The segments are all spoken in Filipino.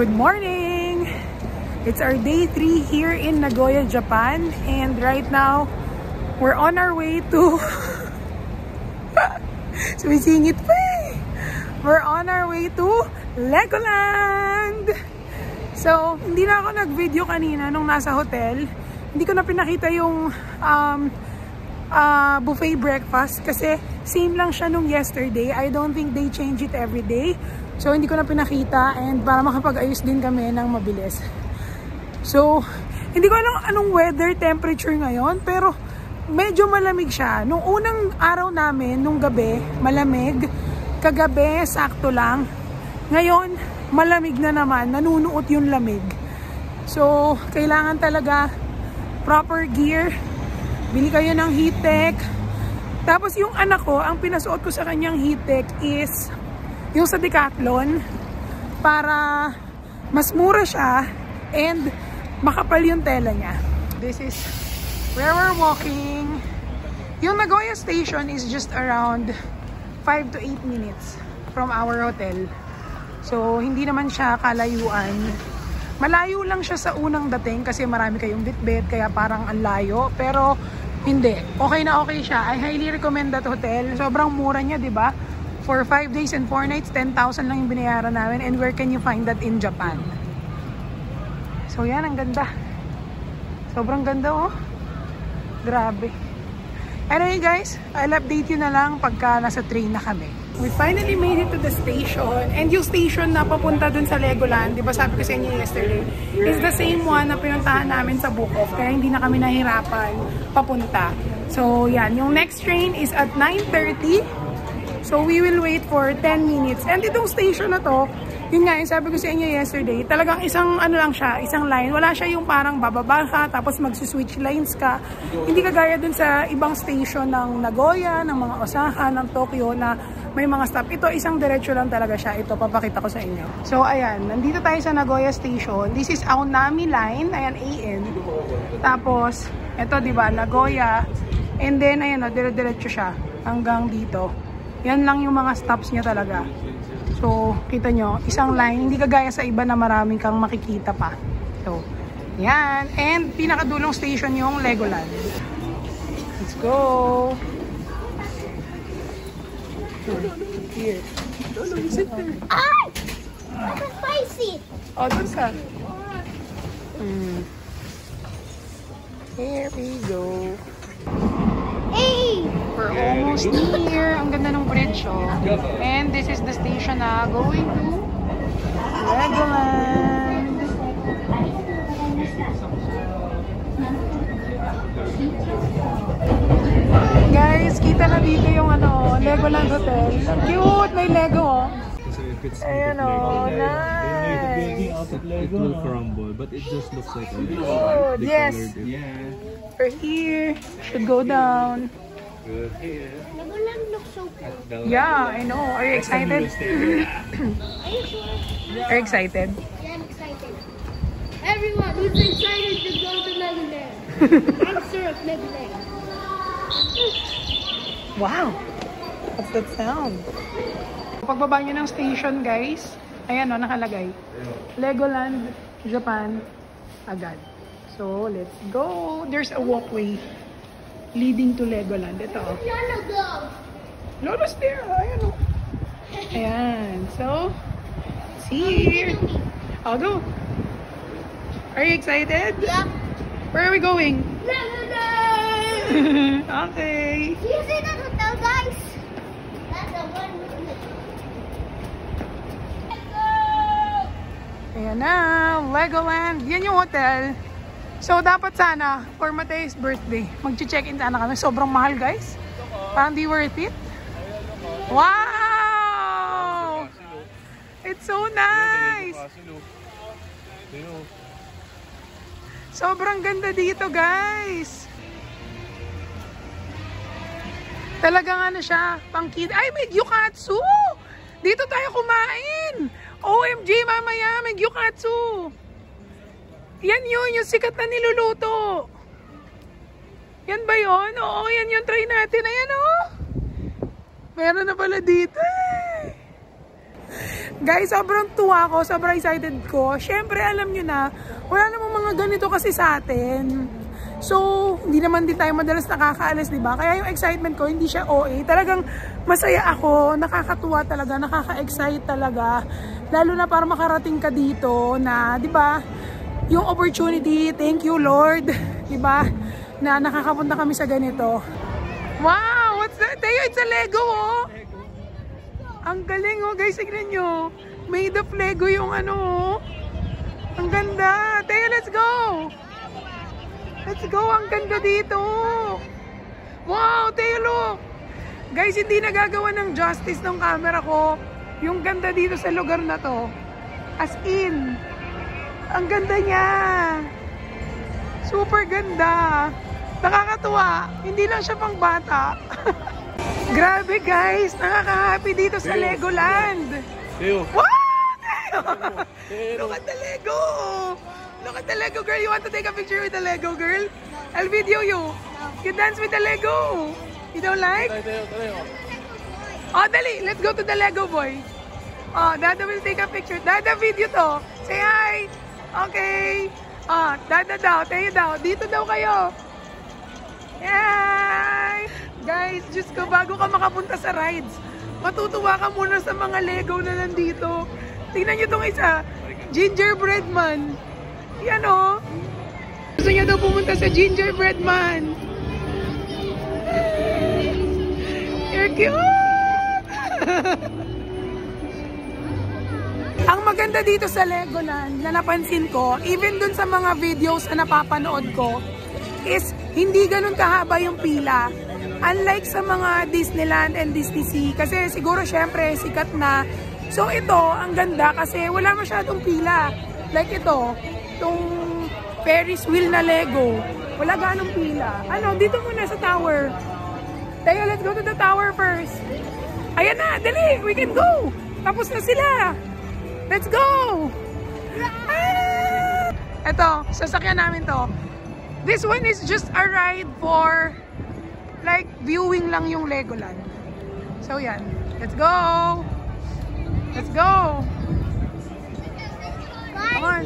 Good morning! It's our day 3 here in Nagoya, Japan, and right now we're on our way to sumisingit pa eh! We're on our way to Legoland! So, hindi na ako nag-video kanina nung nasa hotel. Hindi ko na pinakita yung buffet breakfast kasi same lang siya nung yesterday. I don't think they change it every day. So, hindi ko na pinakita and para makapag-ayos din kami ng mabilis. So, hindi ko alam anong weather temperature ngayon pero medyo malamig siya. Nung unang araw namin, nung gabi, malamig. Kagabi, sakto lang. Ngayon, malamig na naman. Nanunuot yung lamig. So, kailangan talaga proper gear. Bili kayo ng heat tech. Tapos yung anak ko, ang pinasuot ko sa kanyang heat tech is yung sa Decathlon para mas mura siya and makapal yung tela niya. This is where we're walking. Yung Nagoya station is just around 5 to 8 minutes from our hotel. So, hindi naman siya kalayuan. Malayo lang siya sa unang dating kasi marami kayong bitbit kaya parang ang layo. Pero hindi. Okay na okay siya. I highly recommend that hotel. Sobrang mura niya, di ba? For 5 days and 4 nights, 10,000 lang yung binayaran namin. And where can you find that in Japan? So yan, ang ganda. Sobrang ganda oh. Grabe. Anyway guys, I'll update you na lang pagka nasa train na kami. We finally made it to the station. And yung station na papunta dun sa Legoland, di ba sabi ko sa inyo yesterday, is the same one na pinuntahan namin sa Bukov. Kaya hindi na kami nahirapan papunta. So yan, yung next train is at 9:30. So, we will wait for 10 minutes. And itong station na to, yun nga, yung sabi ko sa inyo yesterday, talagang isang ano lang siya, isang line. Wala siya yung parang bababa ka, tapos mag-switch lines ka. Hindi kagaya dun sa ibang station ng Nagoya, ng mga Osaka, ng Tokyo na may mga stop. Ito, isang diretso lang talaga siya. Ito, papakita ko sa inyo. So, ayan, nandito tayo sa Nagoya Station. This is Aonami Line. Ayan, AN. Tapos, ito, diba, Nagoya. And then, ayan, dire-diretso siya hanggang dito. Yan lang yung mga stops niya talaga. So, kita nyo, isang line. Hindi kagaya sa iba na maraming kang makikita pa. So, yan. And pinakadulong station yung Legoland. Let's go! Here. Sit there. Ay! That's spicy! Oh, doon ka. Here we go. Hey! We're almost near. Ang ganda ng bridge, oh. And this is the station na going to Legoland. Guys, kita na dito yung ano, Legoland Hotel. Ang cute! May Lego, oh. Ayan, oh. Nice! It will crumble, but it just looks like a Oh, yes. Yeah. We're here. Should go down. Legoland looks so cool. Yeah, I know. Are you excited? Are you sure? Are you excited? Yeah, I'm excited. Everyone who's excited to go to Legoland. I'm sure of Legoland. Wow! What's that sound? Pagbaba nyo ng station, guys, ayan o, nakalagay. Legoland, Japan, agad. So, let's go. There's a walkway leading to Legoland. Ito o. Lolo's there. Ayan o. Ayan. So, see here. I'll go. Are you excited? Yeah. Where are we going? Legoland! Okay. Do you see that hotel, guys? That's the one with me. Let's go! Ayan na, Legoland. Yan yung hotel. So, dapat sana, for Mateo's birthday, mag-check-in sana kami. Sobrang mahal, guys. Parang di worth it. Wow! It's so nice! Sobrang ganda dito, guys. Talagang ano siya, pang kid. Ay, may gyukatsu! Dito tayo kumain! OMG, mamaya, may gyukatsu! Yan yun, yung sikat na niluluto. Yan ba yun? Oo, yan yung try natin. Ayan o. Meron na pala dito. Guys, sobrang tuwa ko, sobrang excited ko. Syempre, alam nyo na, wala namang mga ganito kasi sa atin. So, hindi naman din tayo madalas nakakaalis, diba? Kaya yung excitement ko, hindi siya OA. Talagang masaya ako, nakakatuwa talaga, nakaka-excite talaga. Lalo na para makarating ka dito na, diba, yung opportunity, thank you Lord, diba, na nakakapunta kami sa ganito. Wow! What's that? Tayo, it's a Lego, oh! Ang galing, oh, guys, tignan nyo. Made of Lego yung ano, oh. Ang ganda. Tayo, let's go! Let's go! Ang ganda dito! Wow! Tayo, look! Guys, hindi nagagawa ng justice ng camera ko yung ganda dito sa lugar na to. As in, ang ganda niya! Super ganda! Nakakatuwa! Hindi lang siya pang bata. Grabe guys, nakaka-happy dito sa Legoland. What? Look at the Lego. Look at the Lego girl. You want to take a picture with the Lego girl? I'll video you. You dance with the Lego. You don't like? Oh, dali. Let's go to the Lego boy. Oh, Dada will take a picture. Dada, video to. Say hi. Okay. Oh, Dada daw. Tayo daw. Dito daw kayo. Yay! Guys, Diyos ko, bago ka makapunta sa rides, matutuwa ka muna sa mga Lego na nandito. Tingnan nyo itong isa, Gingerbread Man. Yan o. Gusto niya daw pumunta sa Gingerbread Man. You're cute! Ang maganda dito sa Legoland na napansin ko, even dun sa mga videos na napapanood ko, is hindi ganun kahaba yung pila. Unlike sa mga Disneyland and Disney Sea, kasi siguro syempre sikat na. So ito, ang ganda kasi wala masyadong pila. Like ito, itong Ferris wheel na Lego, wala ganong pila. Ano, dito muna sa tower. Tayo, let's go to the tower first. Ayan na, dali, we can go. Tapos na sila. Let's go. Ah! Ito, sasakyan namin to. This one is just a ride for like viewing lang yung Legoland. So yan. Let's go! Let's go! Come on!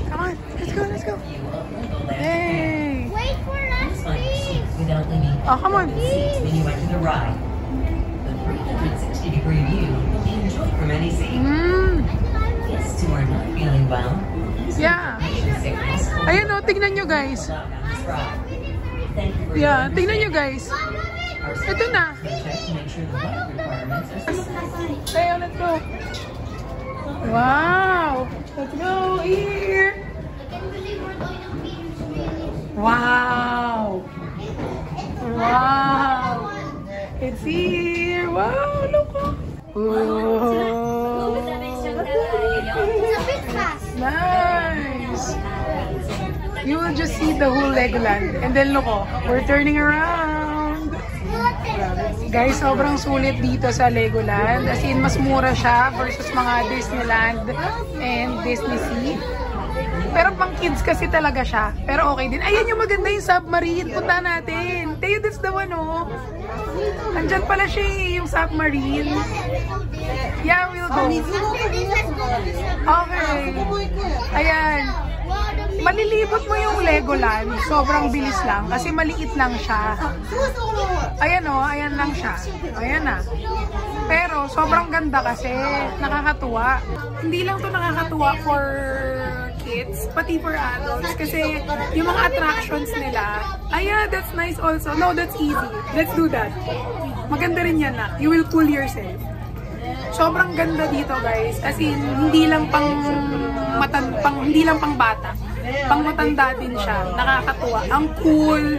Come on! Let's go! Let's go! Hey! Wait for us, please. Oh, come on! When you enter the ride, the 360-degree view will be enjoyed from any seat. Guests who are not feeling well. Yeah! Ayan o, tignan nyo guys. Yeah, tignan nyo guys. Ito na. Tayo, let's go. Wow! Let's go here. Wow! Wow! It's here. Wow, look. Oh. It's a bit fast. Nice. You will just see the whole Legoland. And then look, oh, we're turning around. Guys, sobrang sulit dito sa Legoland. As in, mas mura siya versus mga Disneyland and Disney Sea. Pero pang kids kasi talaga siya. Pero okay din. Ayan yung maganda yung submarine. Punta natin. Tayo, that's the one, oh. Andyan pala siya yung submarine. Yeah, we'll go. Okay. Ayan. Malilibot mo yung Legoland. Sobrang bilis lang. Kasi maliit lang siya. Ayan o. Ayan lang siya. Ayan na. Pero sobrang ganda kasi. Nakakatuwa. Hindi lang to nakakatuwa for kids, pati for adults. Kasi yung mga attractions nila, ayan, that's nice also. No, that's easy. Let's do that. Maganda rin yan na. You will cool yourself. Sobrang ganda dito guys. As in, hindi lang pang bata. Pang matanda din siya. Nakakatuwa. Ang cool.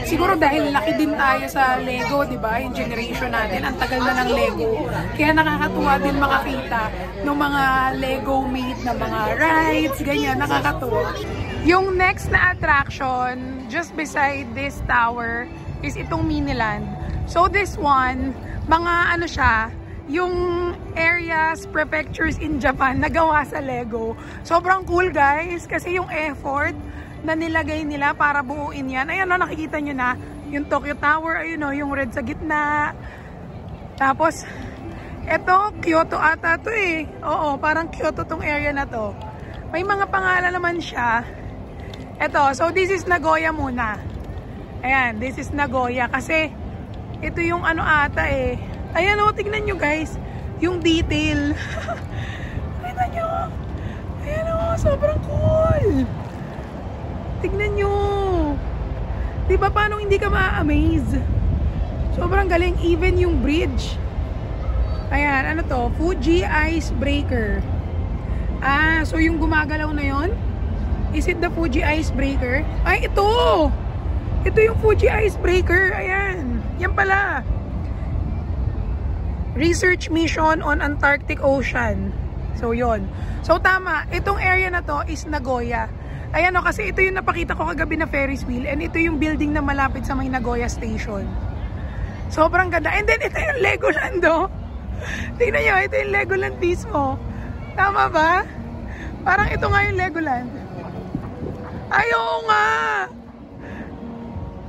Siguro dahil laki din tayo sa Lego, di ba? Yung generation natin, ang tagal na ng Lego. Kaya nakakatuwa din makakita ng mga Lego made na mga rides, ganyan. Nakakatuwa. Yung next na attraction, just beside this tower, is itong Miniland. So this one, mga ano siya, yung areas, prefectures in Japan nagawa sa Lego. Sobrang cool guys kasi yung effort na nilagay nila para buuin yan. Ayan o, nakikita nyo na yung Tokyo Tower, ayun o, yung red sa gitna. Tapos Ito, Kyoto ata to eh. Oo, parang Kyoto tong area na to. May mga pangalan naman siya. Ito, so this is Nagoya muna. Ayan, this is Nagoya. Kasi, ito yung ano ata eh. Ayan o, tignan nyo guys. Yung detail. Tignan nyo. Ayan o, sobrang cool. Tignan nyo. Diba paano hindi ka ma-amaze? Sobrang galing. Even yung bridge. Ayan, ano to? Fuji Icebreaker. Ah, so yung gumagalaw na yon? Is it the Fuji Icebreaker? Ay, ito! Ito yung Fuji Icebreaker. Ayan. Yan pala. Research Mission on Antarctic Ocean. So, yon. So, tama. Itong area na to is Nagoya. Ayan o, kasi ito yung napakita ko kagabi na Ferris wheel. And ito yung building na malapit sa may Nagoya Station. Sobrang ganda. And then, ito yung Legoland o. Tingnan nyo, ito yung Legoland mismo. Tama ba? Parang ito nga yung Legoland. Ay, oo nga!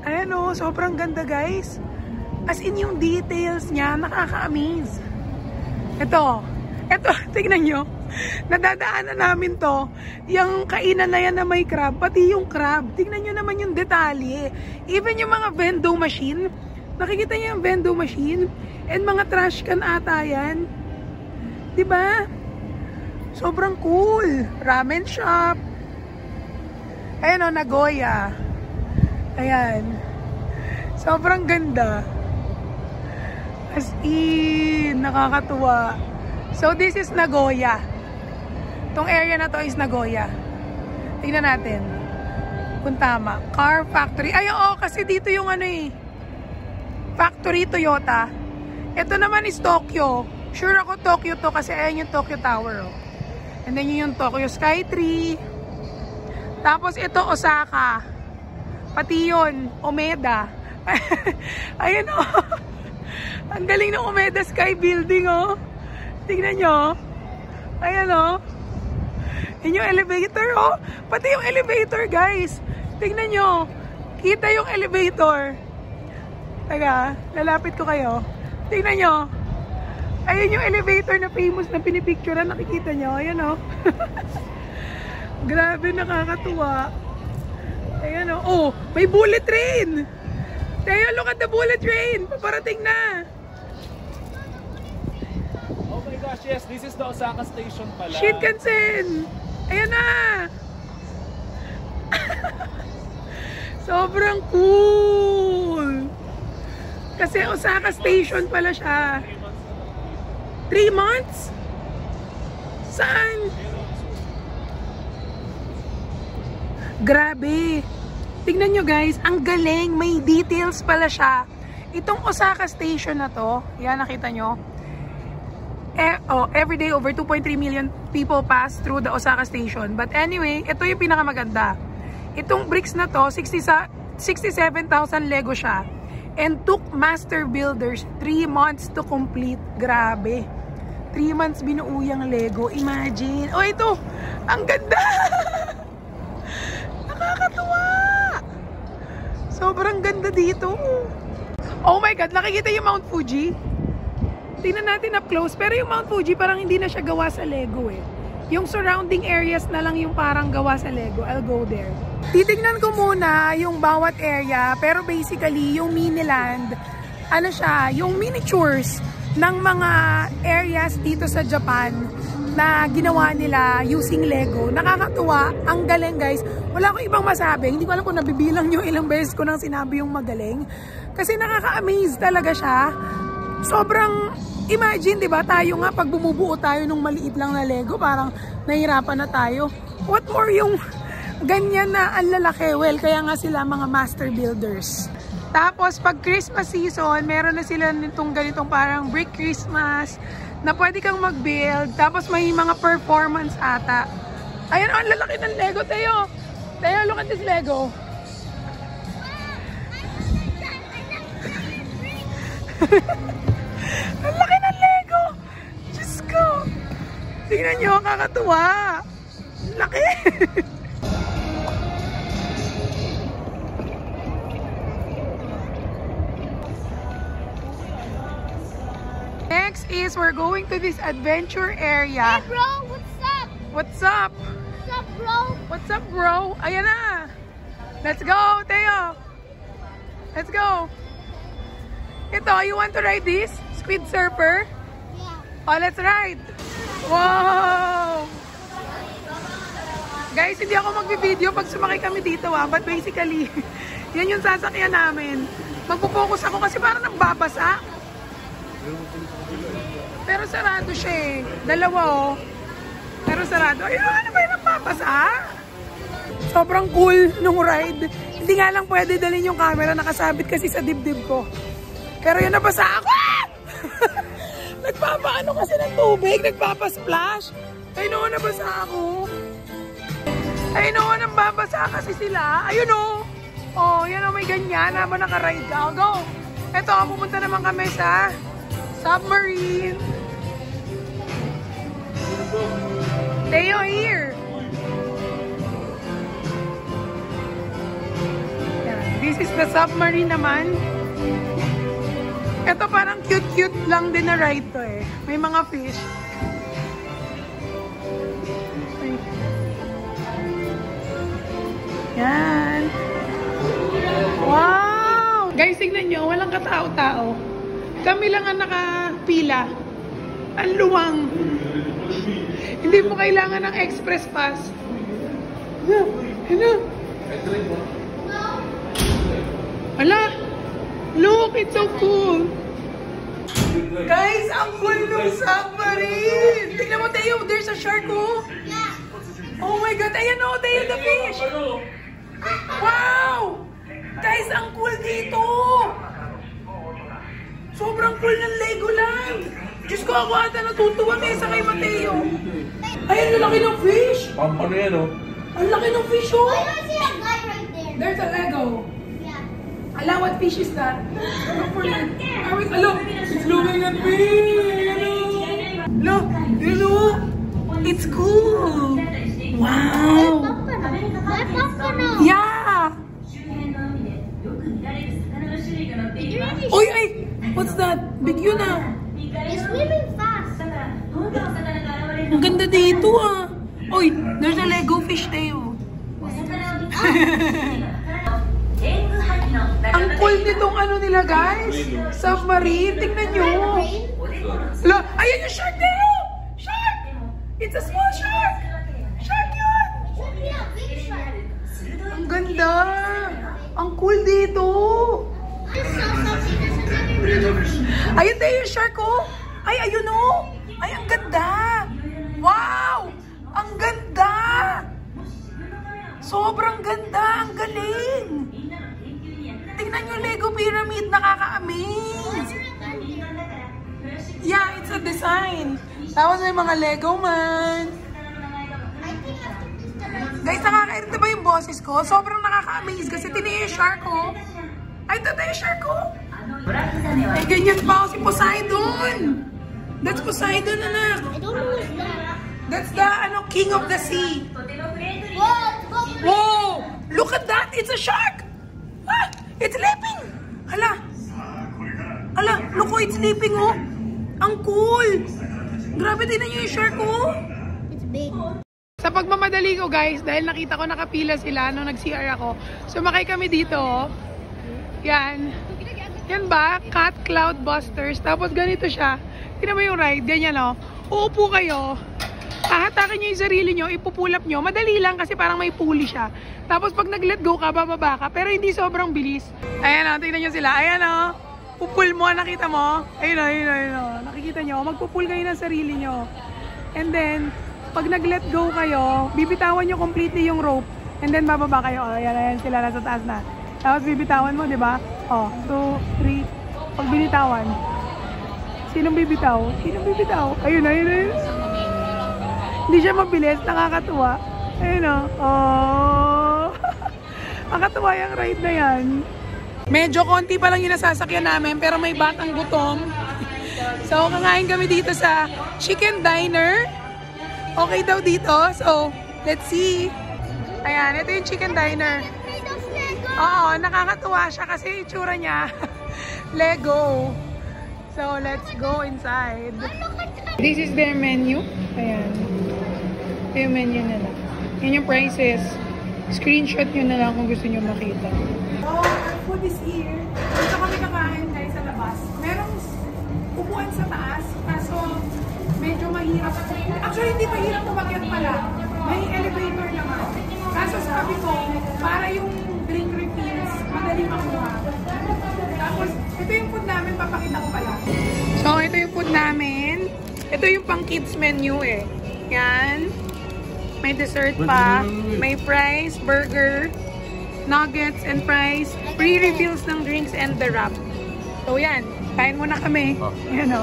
Ayan o, sobrang ganda guys. As in yung details niya, nakaka-amaze. Ito, tingnan nyo. Nadadaanan namin to. Yung kainan na yan na may crab, pati yung crab. Tingnan nyo naman yung detalye. Even yung mga vendo machine. Nakikita nyo yung vendo machine? And mga trash can ata yan. Diba? Sobrang cool. Ramen shop. Ayan o, Nagoya. Ayan. Sobrang ganda. As in, nakakatuwa. So, this is Nagoya. Itong area na to is Nagoya. Tingnan natin. Kung tama. Car factory. Ay, oo, kasi dito yung ano eh. Factory Toyota. Ito naman is Tokyo. Sure ako Tokyo to kasi ayan yung Tokyo Tower. Oh. And then yun yung Tokyo Skytree. Tapos ito Osaka. Pati yun, Umeda. Ayan o. Oh. Ang galing ng Umeda Sky Building o. Oh. Tignan nyo. Ayan o. Oh. Yun yung elevator o. Oh. Pati yung elevator guys. Tignan nyo. Kita yung elevator. Taga, lalapit ko kayo. Tingnan nyo. Ayun yung elevator na famous na pinipicturean. Nakikita nyo. Ayan o. Grabe, nakakatuwa. Ayan o. Oh, may bullet train. Tayo, look at the bullet train. Paparating na. Oh my gosh, yes. This is the Osaka station pala. Shinkansen. Ayan na. Sobrang cool. Kasi Osaka Station pala siya. 3 months? Saan? Grabe. Tignan nyo guys, ang galing. May details pala siya. Itong Osaka Station na to, yan nakita nyo. Every day over 2.3 million people pass through the Osaka Station. But anyway, ito yung pinakamaganda. Itong bricks na to, 67,000 Lego siya. And took master builders 3 months to complete. Grabe. 3 months binuo yung Lego. Imagine. Oh, ito. Ang ganda. Nakakatuwa. Sobrang ganda dito. Oh my God. Nakikita yung Mount Fuji? Tingnan natin up close. Pero yung Mount Fuji parang hindi na siya gawa sa Lego eh. Yung surrounding areas na lang yung parang gawa sa Lego. I'll go there. Titignan ko muna yung bawat area, pero basically yung Miniland, ano siya, yung miniatures ng mga areas dito sa Japan na ginawa nila using Lego. Nakakatuwa, ang galing guys. Wala akong ibang masabi, hindi ko alam kung nabibilang nyo ilang beses ko nang sinabi yung magaling. Kasi nakaka-amaze talaga siya. Sobrang, imagine diba, tayo nga pag bumubuo tayo nung maliit lang na Lego, parang nahirapan na tayo. What more yung ganyan na ang lalaki. Well, kaya nga sila mga master builders. Tapos, pag Christmas season, meron na sila nitong ganitong parang brick Christmas na pwede kang mag-build. Tapos, may mga performance ata. Ayan, ang lalaki ng Lego, Teo. Teo, look at this Lego. Ang laki ng Lego. Diyos ko. Tingnan nyo, kakatuwa. Laki. Next is we're going to this adventure area. Hey bro, what's up? What's up? What's up, bro? What's up, bro? Ayan na. Let's go, Teo. Let's go. Ito, you want to ride this? Squid surfer? Yeah. Oh, let's ride. Wow! Guys, hindi ako magbi-video pag sumakay kami dito but basically, yan yung sasakyan namin. Magpo-focus ako kasi parang nagbabasa. Pero sarado siya eh. Dalawa Pero sarado. Ayun, ano ba yung nagbabasa? Sobrang cool nung ride. Hindi nga lang pwede dalhin yung camera, nakasabit kasi sa dibdib ko. Pero yun, nabasa ako! Nagpapaano kasi ng tubig, nagpapasplash. Ayun o, nabasa ako. Ayun o, nababasa kasi sila. Ayun o. Oh, yan o, may ganyan habang nakaride ka. Go! Eto, pupunta naman kami sa submarine. Teo here. This is the submarine naman. Ito parang cute-cute lang din na ride to eh. May mga fish. Yan. Wow! Guys, tignan nyo. Walang katao-tao. Kami lang ang nakapila. Ang luwang. Hindi mo kailangan ng express pass. Ano? Hala! Look, it's so cool! Guys, ang cool ng submarine! Tingnan mo, Teo, there's a shark, oh! Oh my God, ayan oh, Teo, the fish! Wow! Guys, ang cool dito! Sobrang cool ng Legoland! Diyos ko, ako ata natutuwa kaysa kay Mateo. Ayan, ang laki ng fish! Pampano yan, oh. Ang laki ng fish, oh! I don't see a guy right there. There's a Lego. Yeah. Ala, what fish is that? Look for that. Look, it's looking at me. Look, it's cool. Wow. Yeah. Oy, ay, what's that? Big yun ah. He's swimming fast. Ang ganda dito ah. Oy, there's a Lego fish tayo. Ang cool nitong ano nila guys. Submarine, tingnan nyo. Look, ayan yung shark tayo. Shark! It's a small shark. Shark yun. Ang ganda. Ang cool dito. Ayun tayo yung shark oh. Ay, ayun oh. Ay, ang ganda. Wow! Ang ganda. Sobrang ganda. Ang galing. Tingnan nyo Lego Pyramid. Nakaka-amaze. Yeah, it's a design. Tapos may mga Lego man. Guys, nakaka-irita ba yung boses ko? Sobrang nakaka-amaze kasi tiniyo yung shark ko. Ay, ito yung shark ko. Ay, ganyan pa ako si Poseidon. That's Poseidon, anak. I don't know what's that. That's the king of the sea. Whoa! Look at that! It's a shark! Ah! It's leaping! Hala! Hala! Look oh, it's leaping oh! Ang cool! Grabe, tingnan nyo yung shark oh! It's big. Sa pagmamadali ko guys, dahil nakita ko nakapila sila nung nag-CR ako, sumakay kami dito oh. Yan. Yan ba? Cat Cloud Busters. Tapos ganito siya. Tingnan mo yung ride. Ganyan oh. Uupo kayo. Hahatakin nyo yung sarili nyo, ipupulap nyo. Madali lang kasi parang may pulley siya. Tapos pag nag-let go ka, bababa ka. Pero hindi sobrang bilis. Ayan o, tingnan nyo sila. Ayan o. Pupul mo, nakita mo? Ayun o, ayun o, ayun o. Nakikita nyo, magpupul kayo ng sarili nyo. And then, pag nag-let go kayo, bibitawan nyo completely yung rope. And then bababa kayo. O, ayan, ayan sila, nasa taas na. Tapos bibitawan mo, di ba? O, 2, 3. Pag binitawan. Sinong bibitaw? Sinong bibitaw? Ayun, ayun, ayun. Hindi siya mabilis, nakakatuwa. Ayun o. Oh. Nakakatuwa yung ride na yan. Medyo konti pa lang yung nasasakyan namin, pero may batang gutom. So, kakain kami dito sa Chicken Diner. Okay daw dito. So, let's see. Ayan, ito yung Chicken Diner. Oo, nakakatuwa siya kasi itsura niya. Lego. So, let's go inside. This is their menu. Ayan. Ito yung menu nila. Yan yung prices. Screenshot nyo na lang kung gusto nyo makita. Oh, our food is here. Dito kami kakain guys sa labas. Merong upuan sa taas. Kaso, medyo mahirap. Actually, hindi mahirap umakyat pala. May elevator naman. Kaso sabi ko, para yung drink refills, madali makuha. Tapos, ito yung food namin, papakita ko pala. So, ito yung food namin. Ito yung pang kids menu eh. Yan. May dessert pa. May fries, burger, nuggets, and fries. Free refills ng drinks and the wrap. So, yan. Kain muna kami. Yan o.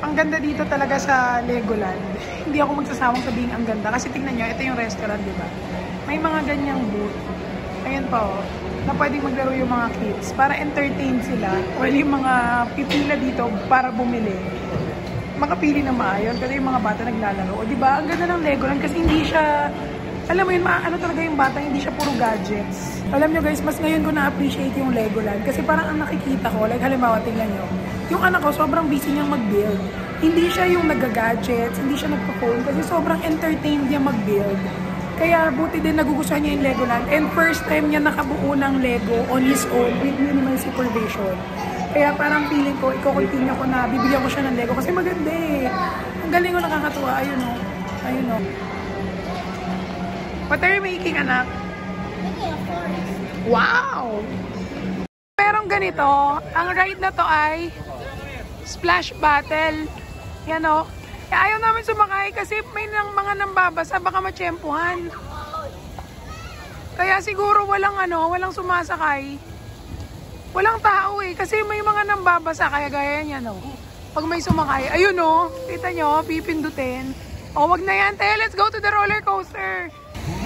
Ang ganda dito talaga sa Legoland. Hindi ako magsasawang sabihin ang ganda. Kasi tingnan nyo, ito yung restaurant, di ba? May mga ganyang booth. Ayan pa oh. Na pwedeng maglaro yung mga kids. Para entertain sila. O yung mga pipila dito para bumili. Makapili na maayos. Kasi yung mga bata naglalaro. O diba? Ang ganda ng Legoland kasi hindi siya... Alam mo yun, ano talaga yung bata, hindi siya puro gadgets. Alam nyo guys, mas ngayon ko na-appreciate yung Legoland. Kasi parang ang nakikita ko, like halimbawa, tingnan nyo. Yung anak ko, sobrang busy niyang mag-build. Hindi siya yung nag-gadgets, hindi siya nagpo-phone. Kasi sobrang entertained niya mag-build. Kaya buti din nagugustuhan niya yung Legoland. And first time niya nakabuo ng Lego on his own with minimal supervision. Kaya parang feeling ko, i-continue ko na bibigyan ko siya ng Lego. Kasi maganda eh. Ang galing ko, nakakatuwa. Ayun o. Ayun o. What are you making, anak? Making a forest. Wow! Merong ganito. Ang ride na to ay Splash Battle. Yan o. Ayaw namin sumakay kasi may mga nambabasa, baka matsyempuhan. Kaya siguro walang sumasakay. Walang tao eh, kasi may mga nambabasa, kaya gaya niya no. Pag may sumakay, ayun o, kita nyo, pipindutin. O, wag na yan, te, let's go to the roller coaster.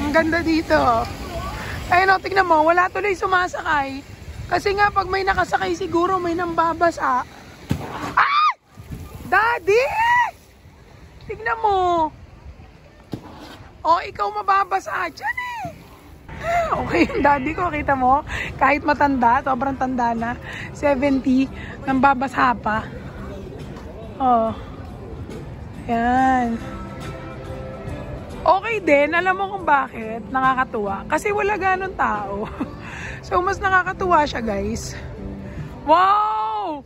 Ang ganda dito. Ayun o, tignan mo, wala tuloy sumasakay. Kasi nga, pag may nakasakay siguro, may nambabasa. Ah! Daddy! Tignan mo. O, ikaw mababasa dyan eh. Okay, yung daddy ko, kita mo, kahit matanda, sobrang tanda na, 70, nambabasa pa. Oh. Yan. Okay din, alam mo kung bakit, nakakatuwa. Kasi wala ganun tao. So, mas nakakatuwa siya, guys. Wow!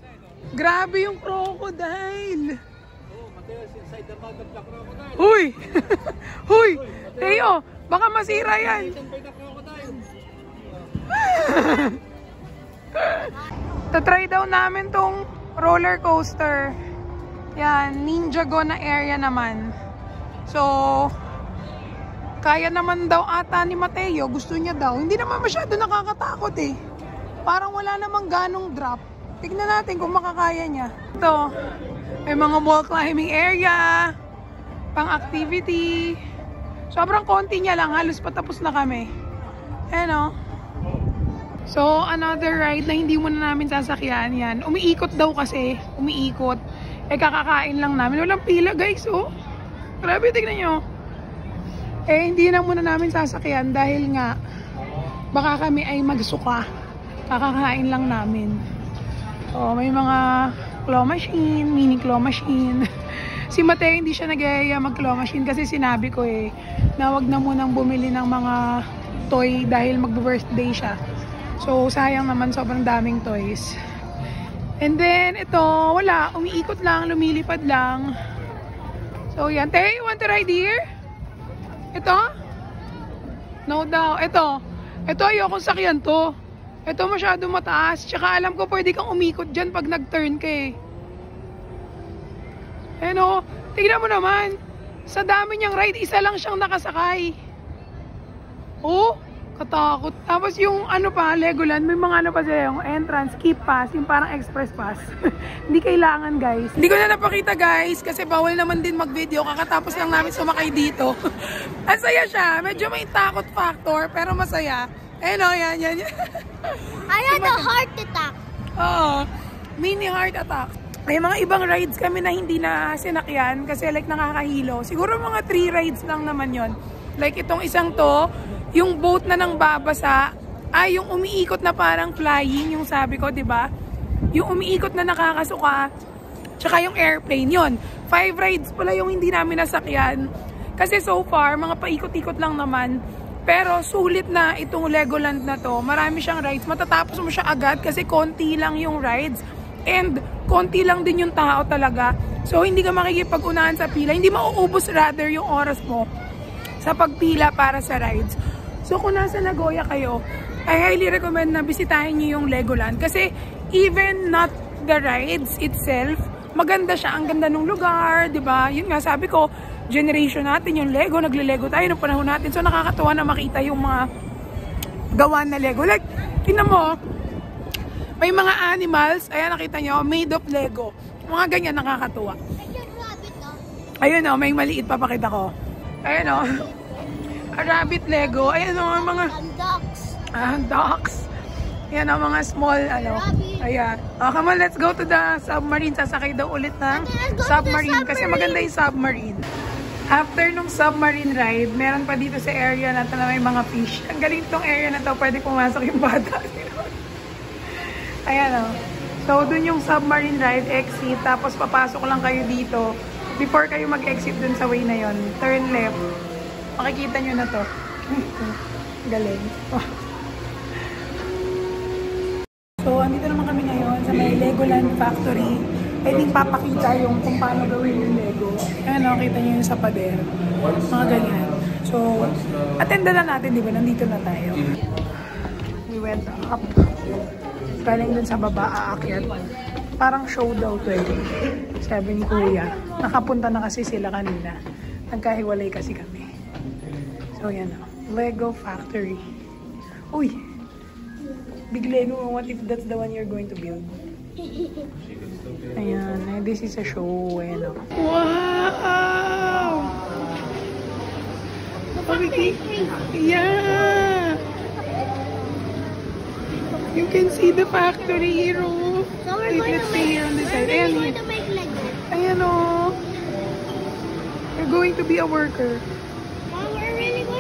Grabe yung crocodile. Huy! Huy! Teo, baka masira yan. Tatry daw namin tong roller coaster. Yan, Ninjago na area naman. So, kaya naman daw ata ni Mateo. Gusto niya daw. Hindi naman masyado nakakatakot eh. Parang wala namang ganong drop. Tignan natin kung makakaya niya. Ito, may mga wall climbing area, pang activity. Sobrang konti niya lang, halos patapos na kami. Ayan o. So, another ride na hindi muna namin sasakyan yan. Umiikot daw kasi. Umiikot. Eh, kakakain lang namin. Walang pila, guys, oh. Grabe, tignan nyo. Eh, hindi na muna namin sasakyan dahil nga baka kami ay magsuka. Kakakain lang namin. Oh, may mga claw machine, mini claw machine. Si Mateo hindi siya nag-aya mag-claw machine kasi sinabi ko eh na wag na munang bumili ng mga toy dahil mag-birthday siya. So, sayang naman, sobrang daming toys. And then, ito, wala. Umiikot lang, lumilipad lang. So, yan. Tay, you want to ride here? Ito? No daw. Ito. Ito, ayokong sakyan to. Ito, masyado mataas. Tsaka alam ko, pwede kang umikot dyan pag nag-turn ka eh. Ano? Tignan mo naman. Sa dami niyang ride, isa lang siyang nakasakay. Oh, katakot. Tapos yung ano pa, Legoland, may mga ano pa sila, yung entrance, keep pass, yung parang express pass. Hindi kailangan, guys. Hindi ko na napakita, guys, kasi bawal naman din mag-video. Kakatapos lang namin sumakay dito. Ang saya siya. Medyo may takot factor, pero masaya. Ayun o, yan, yan. I had a heart attack. Oo. Mini heart attack. May mga ibang rides kami na hindi na sinakyan kasi like nakakahilo. Siguro mga 3 rides lang naman yon. Like itong isang to, yung boat na nang babasa, ay yung umiikot na parang flying, yung sabi ko, di ba? Yung umiikot na nakakasuka, tsaka yung airplane, yon. 5 rides pala yung hindi namin nasakyan. Kasi so far, mga paikot-ikot lang naman. Pero sulit na itong Legoland na to. Marami siyang rides. Matatapos mo siya agad kasi konti lang yung rides. And konti lang din yung tao talaga. So hindi ka makikipag-unahan sa pila. Hindi mauubos rather yung oras mo sa pagpila para sa rides. So kung nasa Nagoya kayo, I highly recommend na bisitahin nyo yung Legoland. Kasi even not the rides itself, maganda siya. Ang ganda ng lugar, di ba? Yun nga sabi ko, generation natin yung Lego, nagle-Lego tayo ng panahon natin. So nakakatuwa na makita yung mga gawa na Lego. Like, tingnan mo, may mga animals, ayan nakita nyo, made of Lego. Mga ganyan nakakatuwa. Ayun o, may maliit pa pakita ko. Ayun o, a rabbit Lego. Ayun o, mga ducks. Ayan o, mga small, ano. Ayan. Oh, come on, let's go to the submarine. Sasakay daw ulit ng submarine kasi maganda yung submarine. After nung submarine ride, meron pa dito sa area na ito na may mga fish. Ang galing itong area na ito, pwede pumasok yung bata. Ayan o. So, dun yung submarine ride, exit, tapos papasok lang kayo dito. Before kayo mag-exit dun sa way na yon, turn left. Makikita nyo na to. Galing. So, andito naman kami ngayon sa may Legoland Factory. I think papakita yung kung paano gawin yung Lego. Ayan, nakita nyo yung sa pader. Mga ganyan. So, attenda na natin, di ba? Nandito na tayo. We went up. Galing dun sa baba, aakyat. Parang show daw to eh. Sabi ni Kuya. Nakapunta na kasi sila kanina. Nagkahiwalay kasi kami. So, yan o. Lego Factory. Uy! Big Lego, what if that's the one you're going to build? Ayan, this is a show. Ayan o. Wow! Yeah! You can see the factory here, oh. Let's stay here on this side. Ayan, ayan o. You're going to be a worker.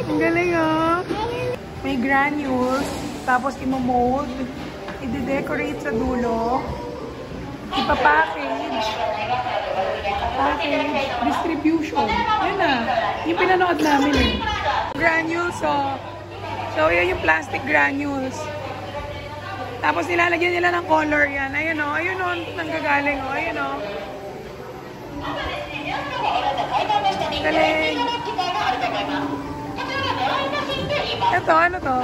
Ang galing ah. May granules, tapos imo-mold, i-decorate sa dulo, ipapackage, distribution. Yan na. Yung pinanood namin eh. Granules, oh. So, yan yung plastic granules. Tapos nilalagyan nila ng color yan. Ayun o, ayun o, nanggagaling o, ayun o. Galing. Ito, ano to?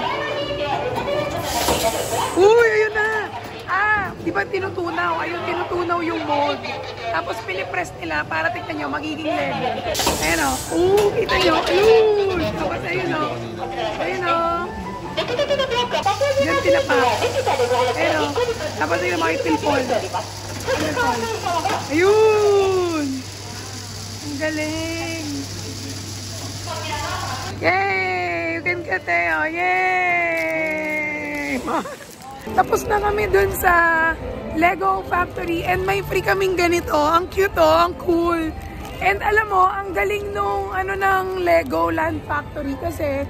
Uy, ayun na! Ah, di ba tinutunaw? Ayun, tinutunaw yung mold. Tapos pinipress nila para tignan nyo, magiging level. Ayun o. Kita nyo. Ayun! Tapos ayun o. Ayun o. Diyan sila pa. Ayun o. Tapos ayun, makipilpol. Ayun! Ang galing! Yay! You can get it! Oh, yay! Tapos na kami dun sa Lego Factory and may free kaming ganito. Ang cute oh, ang cool. And alam mo, ang galing nung ano ng Legoland Factory kasi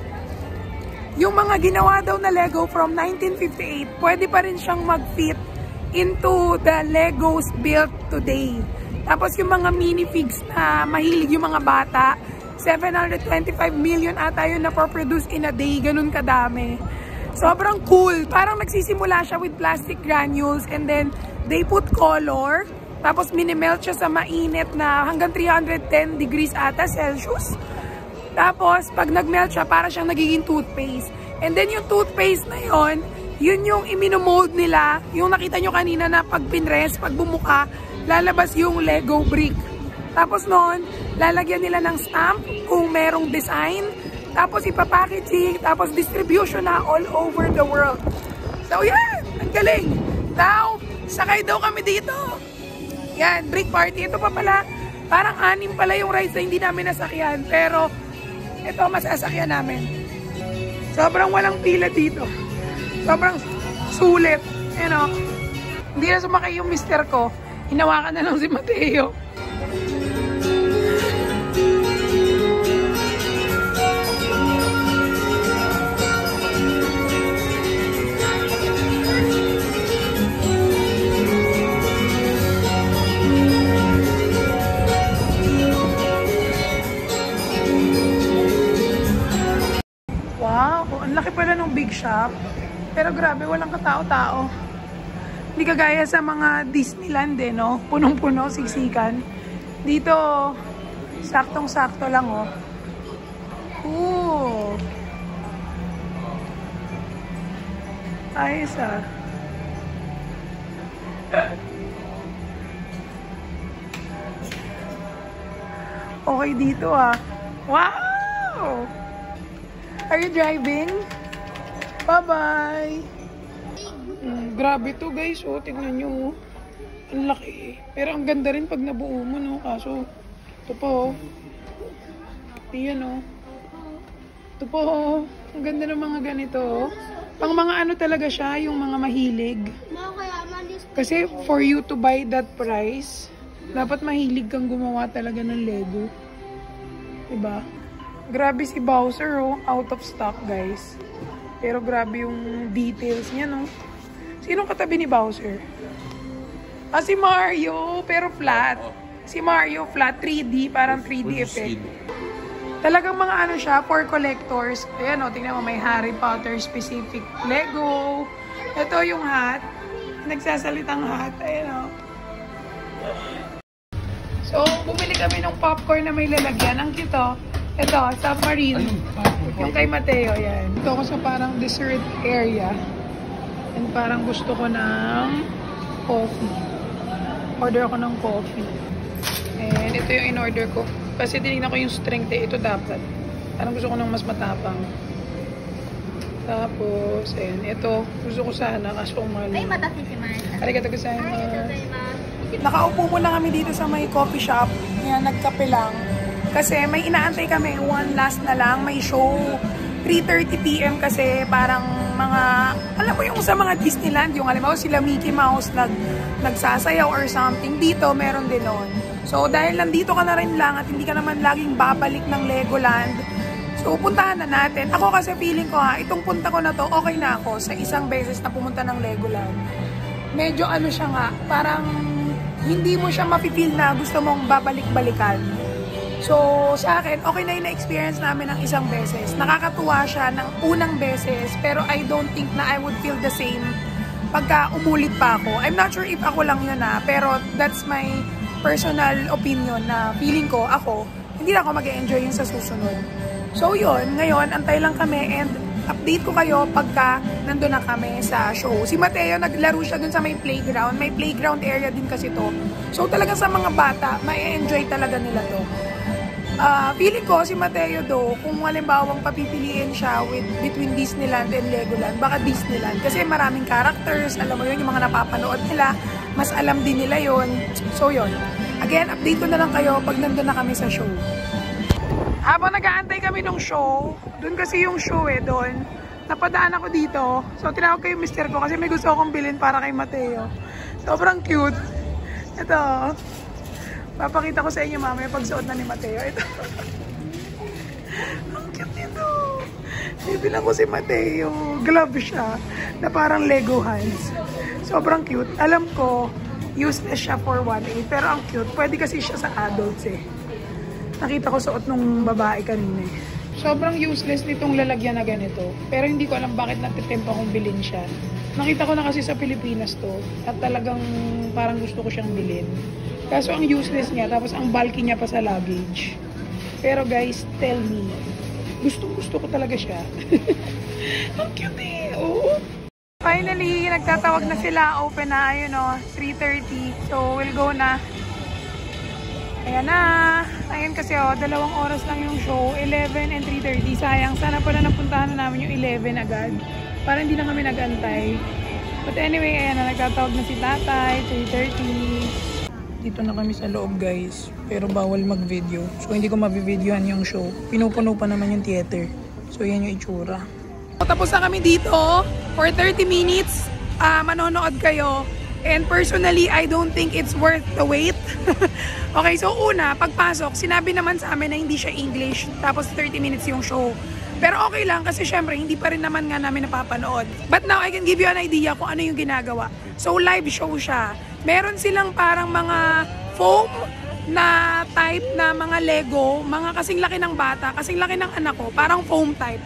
yung mga ginawa daw na Lego from 1958, pwede pa rin siyang mag-fit into the Legos built today. Tapos yung mga minifigs na mahilig yung mga bata, 725 million ata yun na produce in a day, ganun kadami. Sobrang cool. Parang nagsisimula siya with plastic granules and then they put color. Tapos minimelt siya sa mainit na hanggang 310 degrees ata Celsius. Tapos pag nagmelt siya, para siyang nagiging toothpaste. And then yung toothpaste na yon, yun yung iminomold nila. Yung nakita nyo kanina na pag pinrest, pag bumuka, lalabas yung Lego brick. Tapos noon, lalagyan nila ng stamp kung merong design. Tapos ipapackaging, tapos distribution na all over the world. So yan, ang galing. Now, sakay daw kami dito. Yan, brick party. Ito pa pala, parang 6 pala yung rides na hindi namin nasakyan. Pero, ito masasakyan namin. Sobrang walang pila dito. Sobrang sulit. You know, hindi na sumakay yung mister ko. Hinawakan na lang si Mateo. Wow, ang laki pala ng big shop. Pero grabe, walang katao-tao. Hindi kagaya sa mga Disneyland eh, no? Punong-puno, siksikan. Dito, saktong-sakto lang, oh. Ooh. Ayos, ah. Okay dito, ah. Wow! Are you driving? Bye-bye! Grabe to guys, oh, tignan nyo, oh. Ang laki eh. Pero ang ganda rin pag nabuo mo, no? Kaso, ito po, oh. Iyan, oh. Ito po, oh. Ang ganda ng mga ganito, oh. Pang mga ano talaga siya, yung mga mahilig. Kasi for you to buy that price, dapat mahilig kang gumawa talaga ng Lego. Diba? Grabe si Bowser, oh. Out of stock, guys. Pero grabe yung details niya, no? Sinong katabi ni Bowser? Ah, si Mario, pero flat. Si Mario, flat, 3D, parang 3D effect. Talagang mga ano siya, for collectors. Ayan, o, tingnan mo, may Harry Potter specific Lego. Ito yung hat. Nagsasalitang hat. Ayan, o. So, bumili kami ng popcorn na may lalagyan. Ang cute, o. Ito, submarine. Yung kay Mateo, yan. Ito ako sa parang dessert area. And parang gusto ko ng coffee. Order ako ng coffee. And ito yung in-order ko. Kasi tinignan ko yung strength eh. Ito dapat. Parang gusto ko ng mas matapang. Tapos, ayan. Ito, gusto ko sana. Kaso umali. Ay, matasi si Martha. Arigatou gozaimasu. Nakaupo muna kami dito sa may coffee shop. Yan, nagkape lang. Kasi may inaantay kami. One last na lang. May show. 3:30 PM kasi parang mga, alam mo yung sa mga Disneyland, yung alam mo sila Mickey Mouse nagsasayaw or something, dito meron din nun. So dahil nandito ka na rin lang at hindi ka naman laging babalik ng Legoland, so puntahan na natin. Ako kasi feeling ko itong punta ko na to, okay na ako sa isang beses na pumunta ng Legoland. Medyo ano siya nga, parang hindi mo siya mapipil na gusto mong babalik-balikan. So, sa akin, okay na yung na-experience namin ng isang beses. Nakakatuwa siya ng unang beses, pero I don't think na I would feel the same pagka umulit pa ako. I'm not sure if ako lang yun pero that's my personal opinion na feeling ko, ako, hindi na ako mag-enjoy yung sa susunod. So, yun. Ngayon, antay lang kami and update ko kayo pagka nandun na kami sa show. Si Mateo, naglaro siya dun sa may playground. May playground area din kasi to. So, talagang sa mga bata, ma-enjoy talaga nila to. Feeling ko si Mateo do, kung halimbawang papipiliin siya between Disneyland and Legoland, baka Disneyland. Kasi maraming characters, alam mo yun, yung mga napapanood nila, mas alam din nila yun. So yun. Again, update ko na lang kayo pag nandun na kami sa show. Habang nag-aantay kami ng show, dun kasi yung show dun, napadaan ako dito. So tinawag ko yung mister ko kasi may gusto akong bilhin para kay Mateo. Sobrang cute. Ito. Papakita ko sa inyo mamaya pagsuot na ni Mateo. Ito. Ang cute nito. Bibilang ko si Mateo. Glove siya. Na parang Lego hands. Sobrang cute. Alam ko, useless siya for 1.8. Pero ang cute. Pwede kasi siya sa adults eh. Nakita ko suot nung babae kanina eh. Sobrang useless nitong lalagyan na ganito. Pero hindi ko alam bakit natitempa kong bilhin siya. Nakita ko na kasi sa Pilipinas to. At talagang parang gusto ko siyang bilhin. Kaso ang useless niya, tapos ang bulky niya pa sa luggage. Pero guys, tell me, gusto ko talaga siya. Ang cute eh, oh. Finally, nagtatawag na sila, open na, ayun o, 3:30. So, we'll go na. Ayan na. Ayan kasi o, 2 oras lang yung show, 11 and 3:30. Sayang, sana pala napuntahan na namin yung 11 agad. Para hindi na kami nag-antay. But anyway, ayan na, nagtatawag na si tatay, 3:30. Dito na kami sa loob guys, pero bawal mag-video. So hindi ko mabivideohan yung show. Pinupuno pa naman yung theater. So yan yung itsura. So, tapos na kami dito for 30 minutes. Manonood kayo. And personally, I don't think it's worth the wait. Okay, so una, pagpasok, sinabi naman sa amin na hindi siya English, tapos 30 minutes yung show. Pero okay lang kasi syempre, hindi pa rin naman nga namin napapanood. But now, I can give you an idea kung ano yung ginagawa. So, live show siya. Meron silang parang mga foam na type na mga Lego, mga kasing laki ng bata, kasing laki ng anak ko, parang foam type,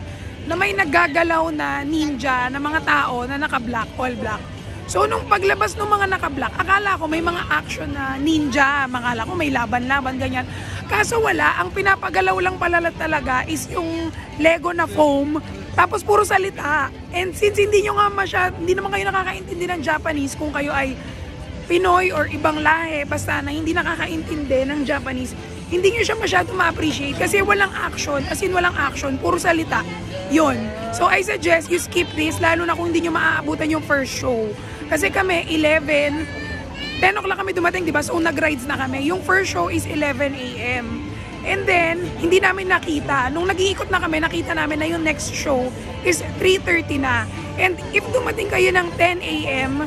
na may naggagalaw na ninja na mga tao na naka-black, all black. So, nung paglabas ng mga naka-black, akala ko may mga action na ninja, akala ko may laban-laban, ganyan. Kaso wala, ang pinapagalaw lang pala talaga is yung Lego na foam, tapos puro salita. And since hindi naman kayo nakakaintindi ng Japanese kung kayo ay Pinoy or ibang lahi, basta na hindi nakakaintindi ng Japanese, hindi nyo siya masyado ma-appreciate kasi walang action, as in walang action, puro salita. Yun. So I suggest you skip this, lalo na kung hindi nyo maaabutan yung first show. Kasi kami, 10 o'clock kami dumating, diba? So nag-rides na kami. Yung first show is 11 a.m. And then, hindi namin nakita. Nung nag-iikot na kami, nakita namin na yung next show is 3:30 na. And if dumating kayo ng 10 a.m.,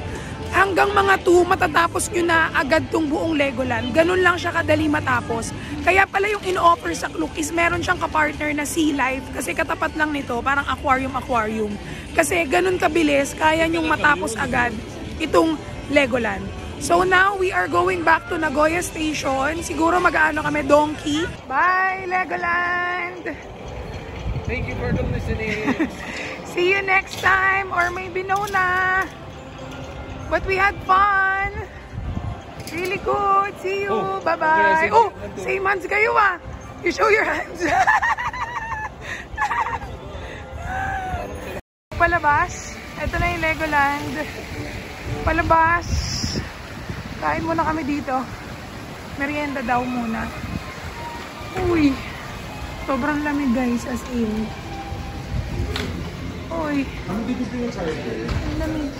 hanggang mga 2, matatapos nyo na agad tong buong Legoland. Ganun lang siya kadali matapos. Kaya pala yung in-offer sa Klook is meron siyang kapartner na Sea Life. Kasi katapat lang nito, parang aquarium. Kasi ganun kabilis, kaya nyong matapos agad itong Legoland. So now, we are going back to Nagoya Station. Siguro mag-aano kami, donkey. Bye, Legoland! Thank you for listening. See you next time, or maybe no na. But we had fun. Really good. See you. Oh, bye-bye. okay, Oh, same hands kayo ah. You show your hands. Palabas. Ito na yung Legoland. Palabas. Kain muna kami dito. Merienda daw muna. Uy. Sobrang lamig guys, as in. Uy. Did you bring a charger? Ang lamig.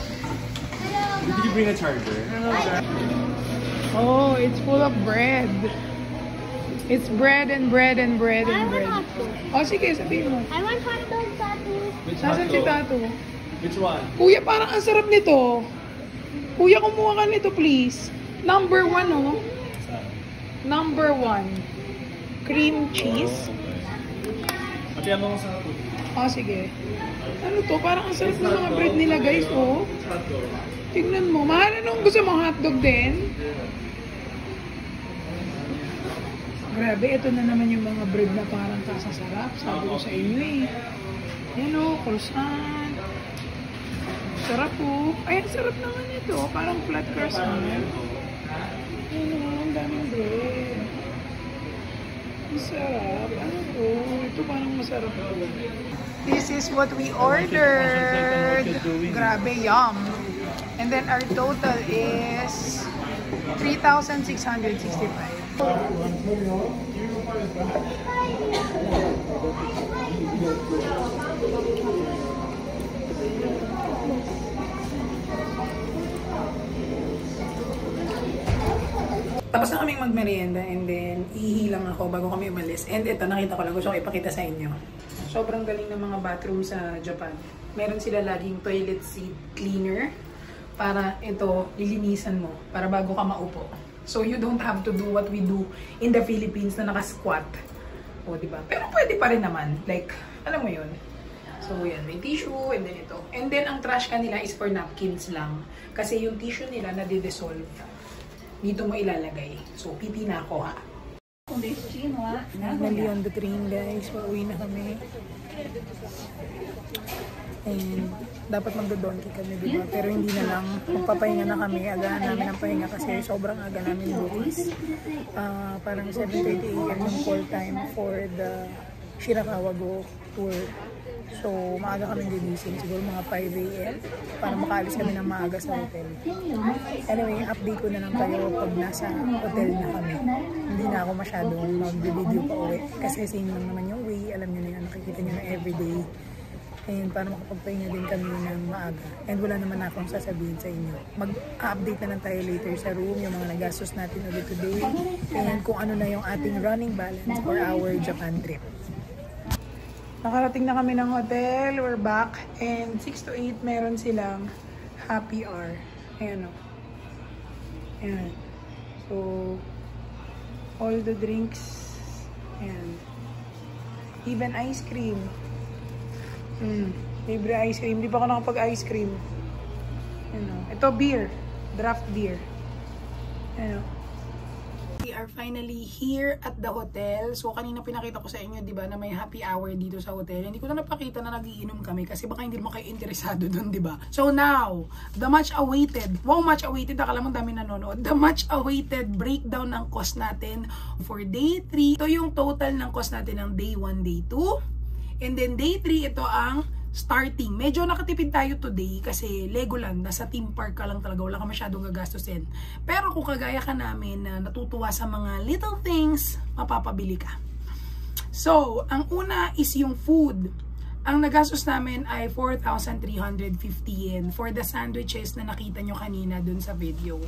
Did you bring a charger? Oh, it's full of bread. It's bread and bread and bread and bread. Oh, sige, sabihin mo. I want hot dog tattoos. Nasaan si Tato? Which one? Kuya, parang ang sarap nito. Kuya, kumuha ka nito, please. Number 1, oh. Number 1. Cream cheese. Ate, ano sa ito? Oh, sige. Ano to? Parang ang sarap ng mga bread nila, guys, oh. Tignan mo. Mahal, anong gusto mo? Hotdog din? Grabe, ito na naman yung mga bread na parang kasasarap. Sabi ko sa inyo eh. Yan o, croissant. Sarap po. Ay, ang sarap naman ito. Parang flat croissant. Yan o, ang daming bread. Ang sarap. Ano to? Ito parang masarap. This is what we ordered. Grabe, yum. And then our total is 3,665. Tapos na kaming magmerienda and then ihilang ako bago kami umalis. And ito, nakita ko lang. Gusto ko ipakita sa inyo. Sobrang galing ng mga bathroom sa Japan. Meron sila laging toilet seat cleaner para ito, lilinisan mo para bago ka maupo. So you don't have to do what we do in the Philippines na naka-squat. O, diba? Pero pwede pa rin naman. Like, alam mo yun. So, yan. May tissue and then ito. And then, ang trash kanila is for napkins lang. Kasi yung tissue nila na-dissolve. Dito mo ilalagay. So, pipi na ako ha. Nali on the train guys. Pauwi na kami. And dapat magdo-donkey kami, diba? Pero hindi na lang. Magpapahinga na kami. Agahan namin ang pahinga kasi sobrang aga namin bukas. Parang 7:30 a.m. yung call time for the Shirakawa Go tour. So, maaga kami gigising. Siguro mga 5 a.m. para makaalis kami ng maaga sa hotel. Anyway, update ko na lang kayo pag nasa hotel na kami. Hindi na ako masyadong mag-video pa uwi. Kasi same lang naman yung way. Alam nyo na yun, nakikita nyo na everyday. And para makapagpahinga din kami ng maaga. And wala naman na akong sasabihin sa inyo. Mag-update na lang tayo later sa room, yung mga nagastos natin ulit today. And kung ano na yung ating running balance for our Japan trip. Nakarating na kami ng hotel, we're back, and 6 to 8 meron silang happy hour. Ayan o. Ayan. So, all the drinks. Ayan. Even ice cream. Libre ice cream. Hindi pa ako nakapag-ice cream. Ito, beer. Draft beer. We are finally here at the hotel. So, kanina pinakita ko sa inyo, di ba, na may happy hour dito sa hotel. Hindi ko na napakita na nagiinom kami kasi baka hindi mo kayo interesado dun, di ba? So, now, the much-awaited, akala mo dami nanonood, the much-awaited breakdown ng cost natin for day 3. Ito yung total ng cost natin ng day 1, day 2. And then, day 3, ito ang starting. Medyo nakatipid tayo today kasi Legoland, nasa theme park ka lang talaga, wala ka masyadong gagastusin. Pero kung kagaya ka namin na natutuwa sa mga little things, mapapabili ka. So, ang una is yung food. Ang nagastos namin ay 4,350 yen for the sandwiches na nakita nyo kanina dun sa video.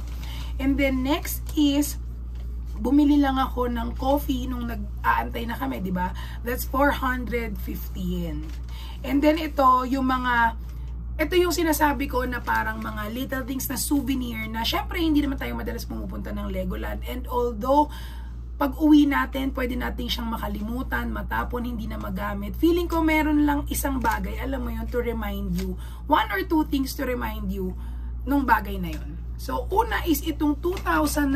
And then next is bumili lang ako ng coffee nung nag-aantay na kami, di ba? That's 450 yen. And then ito yung sinasabi ko na parang mga little things na souvenir na syempre hindi naman tayo madalas pumupunta ng Legoland. And although pag uwi natin, pwede natin siyang makalimutan, matapon, hindi na magamit. Feeling ko meron lang isang bagay, alam mo yun, to remind you. 1 or 2 things to remind you nung bagay na yun. So, una is itong 2,900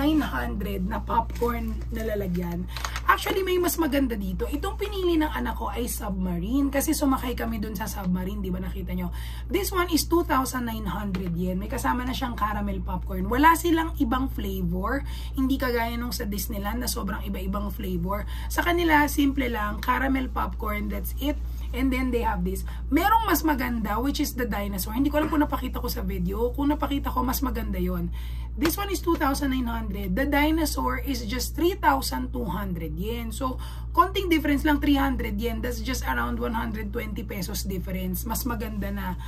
na popcorn na lalagyan. Actually, may mas maganda dito. Itong pinili ng anak ko ay submarine. Kasi sumakay kami dun sa submarine, di ba nakita nyo? This one is 2,900 yen. May kasama na siyang caramel popcorn. Wala silang ibang flavor. Hindi kagaya nung sa Disneyland na sobrang iba-ibang flavor. Sa kanila, simple lang. Caramel popcorn, that's it. And then they have this. Merong mas maganda, which is the dinosaur. Hindi ko alam kung napakita ko sa video. Kung napakita ko, mas maganda yon. This one is 2,900. The dinosaur is just 3,200 yen. So, konting difference lang, 300 yen. That's just around 120 pesos difference. Mas maganda na.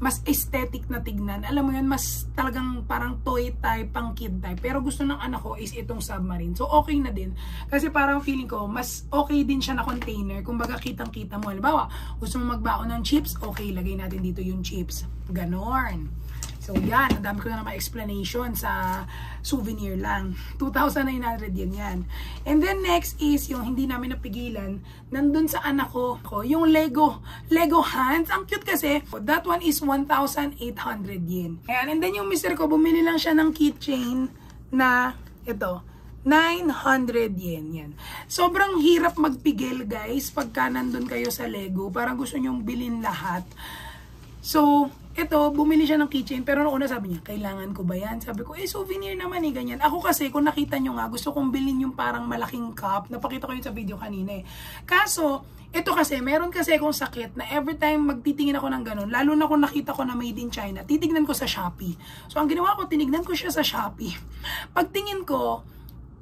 Mas aesthetic na tignan. Alam mo yun, mas talagang parang toy type, pang kid type. Pero gusto ng anak ko is itong submarine. So, okay na din. Kasi parang feeling ko, mas okay din siya na container. Kung baga kitang-kita mo. Halimbawa, gusto mo magbaon ng chips, okay, lagay natin dito yung chips. Ganon. So, yan. Ang dami ko na naman explanation sa souvenir lang. 2,900 yan. And then, next is yung hindi namin napigilan. Nandun sa anak ko, yung Lego hands. Ang cute kasi. That one is 1,800 yen. Ayan. And then, yung mister ko, bumili lang siya ng keychain na ito. 900 yen yan. Sobrang hirap magpigil, guys, pagka nandun kayo sa Lego. Parang gusto nyong bilhin lahat. So, ito, bumili siya ng keychain, pero noong una sabi niya, kailangan ko ba yan? Sabi ko, souvenir naman ganyan. Ako kasi, kung nakita nyo nga, gusto kong bilhin yung parang malaking cup. Napakita ko yun sa video kanina eh. Kaso, ito kasi, meron kasi akong sakit na every time magtitingin ako ng ganun, lalo na kung nakita ko na made in China, titignan ko sa Shopee. So, ang ginawa ko, tinignan ko siya sa Shopee. Pagtingin ko,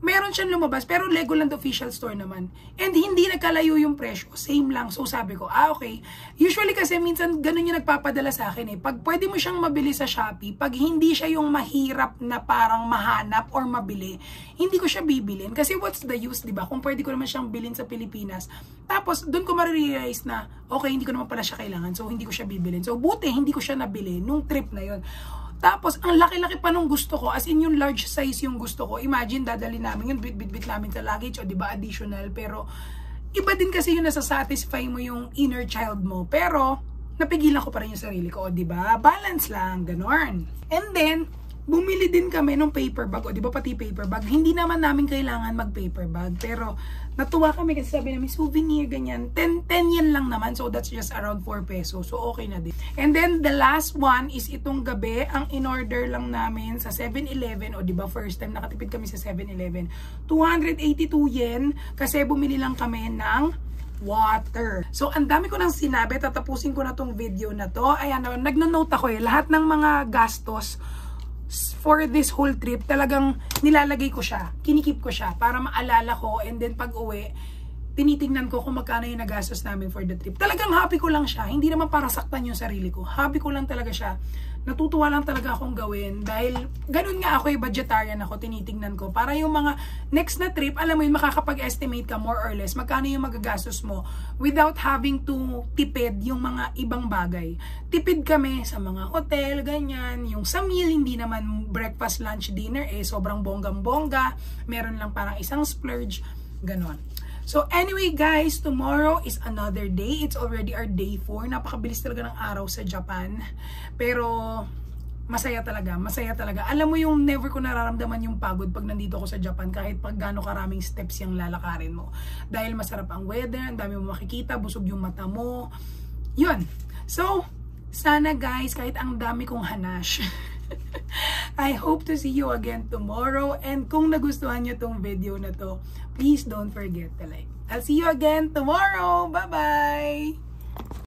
meron siyang lumabas, pero Legoland official store naman. And hindi nagkalayo yung presyo. Same lang. So sabi ko, okay. Usually kasi minsan ganun yung nagpapadala sa akin eh. Pag pwede mo siyang mabili sa Shopee, pag hindi siya yung mahirap na parang mahanap or mabili, hindi ko siya bibilin. Kasi what's the use, diba? Kung pwede ko naman siyang bilhin sa Pilipinas. Tapos, doon ko marirealize na, okay, hindi ko naman pala siya kailangan. So, hindi ko siya bibilin. So, buti, hindi ko siya nabili nung trip na yon. Tapos, ang laki-laki pa nung gusto ko, as in yung large size yung gusto ko. Imagine, dadali namin yun, bit-bit namin sa luggage, o diba, additional. Pero, iba din kasi yung nasa-satisfy mo yung inner child mo. Pero, napigilan ko pa rin yung sarili ko, o diba? Balance lang, ganon. And then, bumili din kami ng paper bag, o diba pati paper bag. Hindi naman namin kailangan mag-paper bag. Pero, natuwa kami kasi sabi namin, souvenir, ganyan. 10 yen lang naman. So, that's just around 4 pesos. So, okay na din. And then, the last one is itong gabi. Ang in-order lang namin sa 7-Eleven. O, diba, first time nakatipid kami sa 7-Eleven. 282 yen. Kasi bumili lang kami ng water. So, ang dami ko nang sinabi. Tatapusin ko na tong video na to. Ayan, nagno-note ako eh. Lahat ng mga gastos for this whole trip, talagang nilalagay ko siya, kinikip ko siya para maalala ko, and then pag uwi, tinitingnan ko kung magkano yung nagastos namin for the trip. Talagang happy ko lang siya. Hindi naman para saktan yung sarili ko. Happy ko lang talaga siya. Natutuwa lang talaga akong gawin dahil ganun nga ako, budgetarian ako, tinitingnan ko. Para yung mga next na trip, alam mo yun, makakapag-estimate ka more or less magkano yung magagastos mo without having to tipid yung mga ibang bagay. Tipid kami sa mga hotel, ganyan. Yung sa meal, hindi naman breakfast, lunch, dinner, sobrang bonggang-bongga. Meron lang parang isang splurge, ganon. So anyway guys, tomorrow is another day. It's already our day 4. Napakabilis talaga ng araw sa Japan. Pero masaya talaga, masaya talaga. Alam mo yung never ko nararamdaman yung pagod pag nandito ako sa Japan kahit pag gaano karaming steps yung lalakarin mo. Dahil masarap ang weather, ang dami mo makikita, busog yung mata mo. Yun. So, sana guys, kahit ang dami kong hanash, I hope to see you again tomorrow. And kung nagustuhan nyo tong video na to, please don't forget to like. I'll see you again tomorrow. Bye-bye!